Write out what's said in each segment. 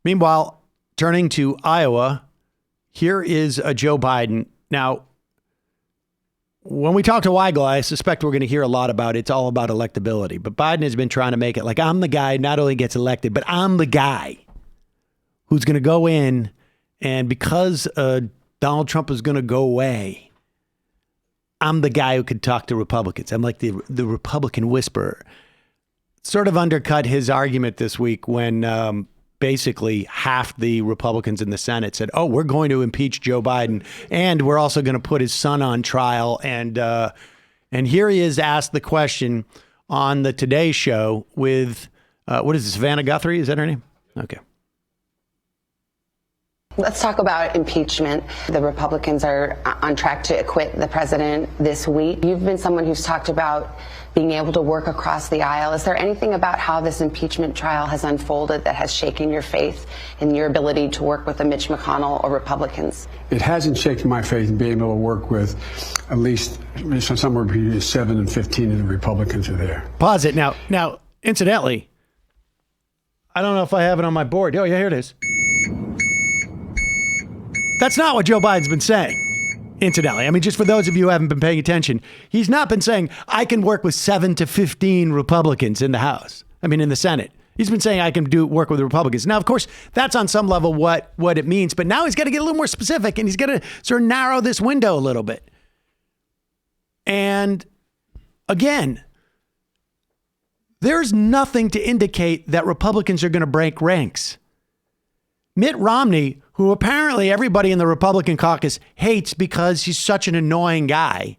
Meanwhile, turning to Iowa, here is a Joe Biden. Now, when we talk to Weigel, I suspect we're going to hear a lot about it's all about electability. But Biden has been trying to make it like I'm the guy not only gets elected, but I'm the guy who's going to go in. And because Donald Trump is going to go away, I'm the guy who could talk to Republicans. I'm like the Republican whisperer. Sort of undercut his argument this week when basically half the Republicans in the Senate said, oh, we're going to impeach Joe Biden and we're also going to put his son on trial. And here he is asked the question on the Today Show with, what is this, Savannah Guthrie? Is that her name? Okay. Let's talk about impeachment. The Republicans are on track to acquit the president this week. You've been someone who's talked about being able to work across the aisle. Is there anything about how this impeachment trial has unfolded that has shaken your faith in your ability to work with the Mitch McConnell or Republicans? It hasn't shaken my faith in being able to work with at least somewhere between 7 and 15 of the Republicans are there. Pause it. Now, incidentally, I don't know if I have it on my board. Oh, yeah, here it is. That's not what Joe Biden's been saying, incidentally. I mean, just for those of you who haven't been paying attention, he's not been saying, I can work with 7 to 15 Republicans in the House. I mean, in the Senate. He's been saying I can work with the Republicans. Now, of course, that's on some level what it means. But now he's got to get a little more specific, and he's got to sort of narrow this window a little bit. And again, there's nothing to indicate that Republicans are going to break ranks. Mitt Romney, who apparently everybody in the Republican caucus hates because he's such an annoying guy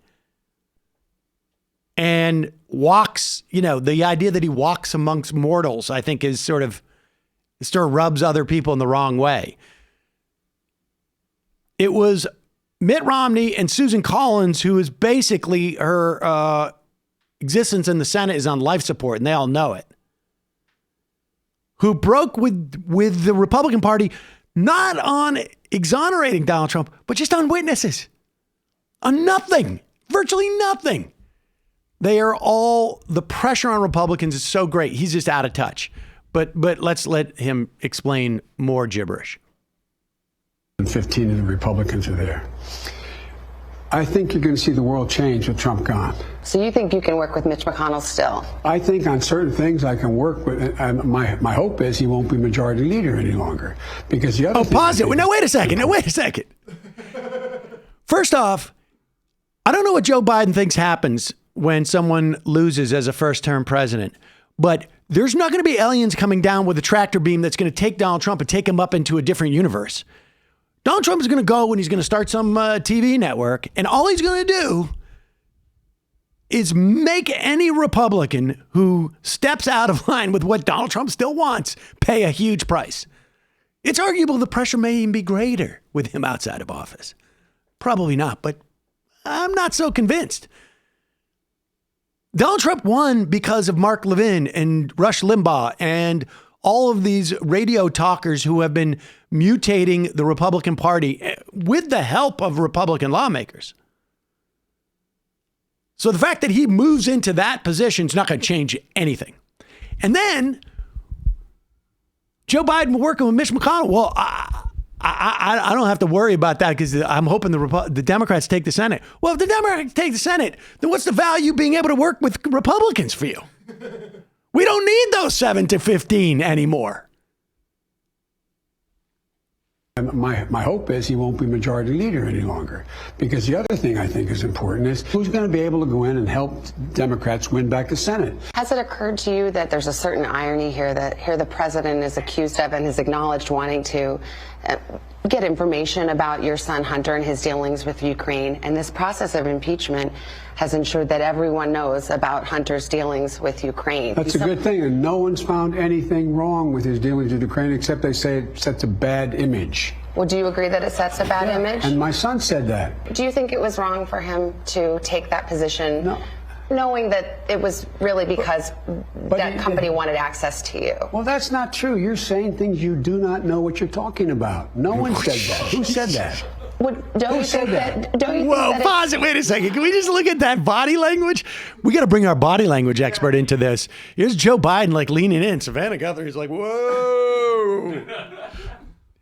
and walks, the idea that he walks amongst mortals, I think is sort of rubs other people in the wrong way. It was Mitt Romney and Susan Collins, who is basically her existence in the Senate is on life support, and they all know it, who broke with the Republican Party, not on exonerating Donald Trump, but just on witnesses. On nothing. Virtually nothing. The pressure on Republicans is so great. He's just out of touch. But let's let him explain more gibberish. 15 of the Republicans are there. I think you're going to see the world change with Trump gone. So you think you can work with Mitch McConnell still? I think on certain things I can work with. My hope is he won't be majority leader any longer. Because the other pause it. Now, wait a second. First off, I don't know what Joe Biden thinks happens when someone loses as a first-term president, but there's not going to be aliens coming down with a tractor beam that's going to take Donald Trump and take him up into a different universe. Donald Trump is going to go and he's going to start some TV network, and all he's going to do is make any Republican who steps out of line with what Donald Trump still wants pay a huge price. It's arguable the pressure may even be greater with him outside of office. Probably not, but I'm not so convinced. Donald Trump won because of Mark Levin and Rush Limbaugh and all of these radio talkers who have been mutating the Republican Party with the help of Republican lawmakers. So the fact that he moves into that position is not going to change anything. And then Joe Biden working with Mitch McConnell. Well, I don't have to worry about that because I'm hoping the Democrats take the Senate. Well, if the Democrats take the Senate, then what's the value being able to work with Republicans for you? We don't need those 7 to 15 anymore. My hope is he won't be majority leader any longer. Because the other thing I think is important is who's going to be able to go in and help Democrats win back the Senate. Has it occurred to you that there's a certain irony here that the president is accused of and has acknowledged wanting to get information about your son Hunter and his dealings with Ukraine, and this process of impeachment has ensured that everyone knows about Hunter's dealings with Ukraine? That's a good thing, and no one's found anything wrong with his dealings with Ukraine except they say it sets a bad image. Well, do you agree that it sets a bad image? And my son said that. Do you think it was wrong for him to take that position? No. Knowing that it was really because that company wanted access to you? Well, that's not true. You're saying things you do not know what you're talking about. No one said that. Who said that? Don't you think that? Don't you Whoa, think that pause it. Wait a second. Can we just look at that body language? We got to bring our body language expert into this. Here's Joe Biden like leaning in. Savannah Guthrie's like, whoa.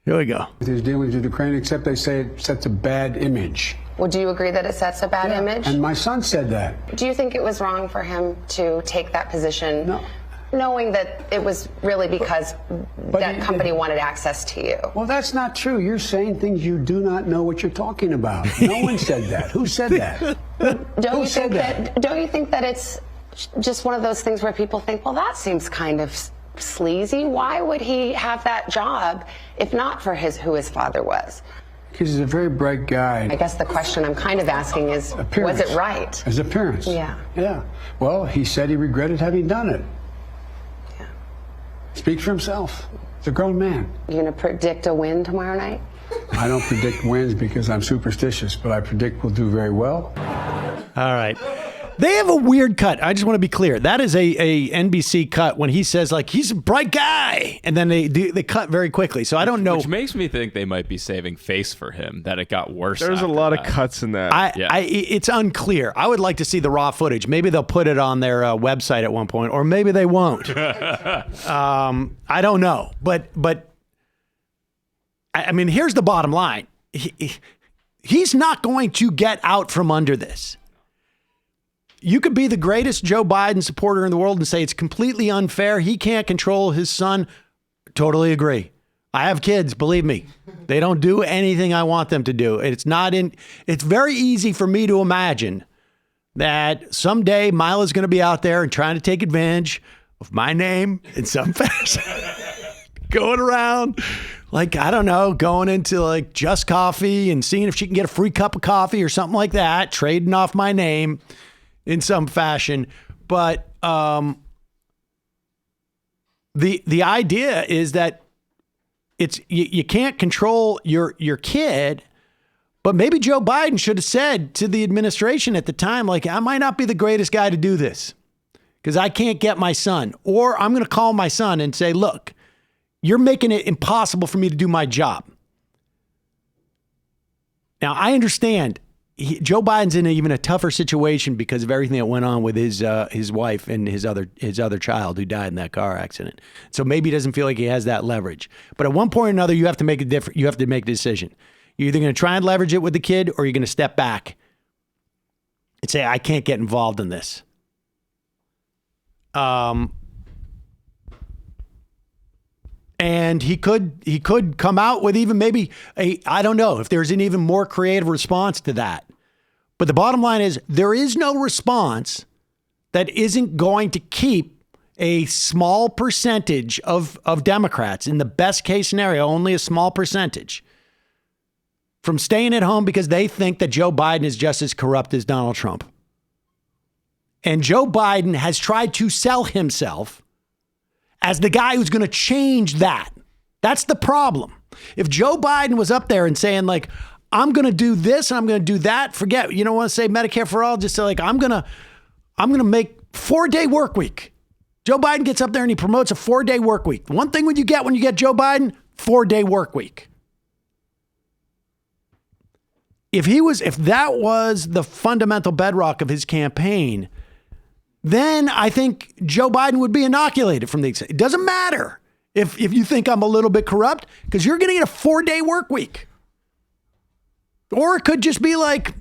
Here we go. With his dealings with Ukraine, except they say it sets a bad image. Well, do you agree that it sets a bad image? And my son said that. Do you think it was wrong for him to take that position? No. Knowing that it was really because that company wanted access to you. Well, that's not true. You're saying things you do not know what you're talking about. No one said that. Who said that? Don't you think that it's just one of those things where people think, well, that seems kind of sleazy. Why would he have that job if not for who his father was? Because he's a very bright guy. I guess the question I'm kind of asking is, Appearance. was it right? His appearance. Yeah. Yeah. Well, he said he regretted having done it. Speaks for himself. He's a grown man. You gonna predict a win tomorrow night? I don't predict wins because I'm superstitious, but I predict we'll do very well. All right. They have a weird cut. I just want to be clear. That is a NBC cut when he says, like, he's a bright guy. And then they cut very quickly. So I don't know. Which makes me think they might be saving face for him, that it got worse. There's a lot of cuts in that. It's unclear. I would like to see the raw footage. Maybe they'll put it on their website at one point, or maybe they won't. I don't know. But I mean, here's the bottom line. He's not going to get out from under this. You could be the greatest Joe Biden supporter in the world and say it's completely unfair. He can't control his son. Totally agree. I have kids, believe me. They don't do anything I want them to do. It's very easy for me to imagine that someday Mila's going to be out there and trying to take advantage of my name in some fashion. Going around, like, I don't know, going into like Just Coffee and seeing if she can get a free cup of coffee or something like that, trading off my name in some fashion. But the idea is that it's you can't control your kid, but maybe Joe Biden should have said to the administration at the time, like, I might not be the greatest guy to do this because I can't get my son. Or I'm going to call my son and say, look, you're making it impossible for me to do my job. Now, I understand Joe Biden's in even a tougher situation because of everything that went on with his wife and his other child who died in that car accident. So maybe he doesn't feel like he has that leverage. But at one point or another, you have to make you have to make a decision. You're either going to try and leverage it with the kid, or you're going to step back and say, I can't get involved in this. And he could come out with even maybe I don't know if there's an even more creative response to that. But the bottom line is there is no response that isn't going to keep a small percentage of Democrats, in the best case scenario, only a small percentage, from staying at home because they think that Joe Biden is just as corrupt as Donald Trump. And Joe Biden has tried to sell himself as the guy who's going to change that. That's the problem. If Joe Biden was up there and saying, like, I'm going to do this and I'm going to do that, forget, you don't want to say Medicare for all, just say, like, I'm going to make 4-day work week. Joe Biden gets up there and he promotes a 4-day work week. One thing when you get Joe Biden, 4-day work week. If that was the fundamental bedrock of his campaign, then I think Joe Biden would be inoculated from the. It doesn't matter if you think I'm a little bit corrupt, because you're going to get a 4-day work week. Or it could just be like,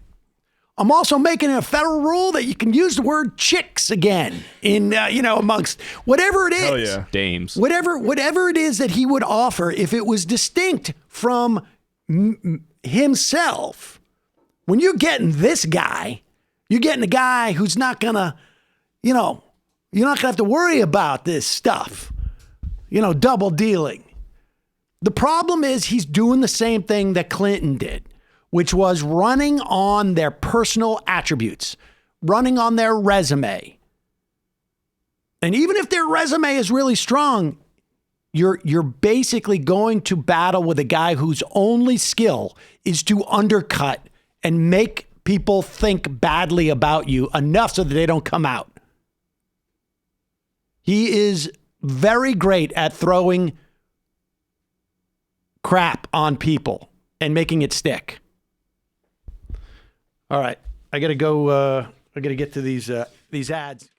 I'm also making a federal rule that you can use the word chicks again in, amongst whatever it is. Hell yeah. Dames. Whatever it is that he would offer, if it was distinct from himself. When you're getting this guy, you're getting a guy who's not going to, you're not going to have to worry about this stuff, double dealing. The problem is he's doing the same thing that Clinton did, which was running on their personal attributes, running on their resume. And even if their resume is really strong, you're basically going to battle with a guy whose only skill is to undercut and make people think badly about you enough so that they don't come out. He is very great at throwing crap on people and making it stick. All right. I got to go. I got to get to these ads.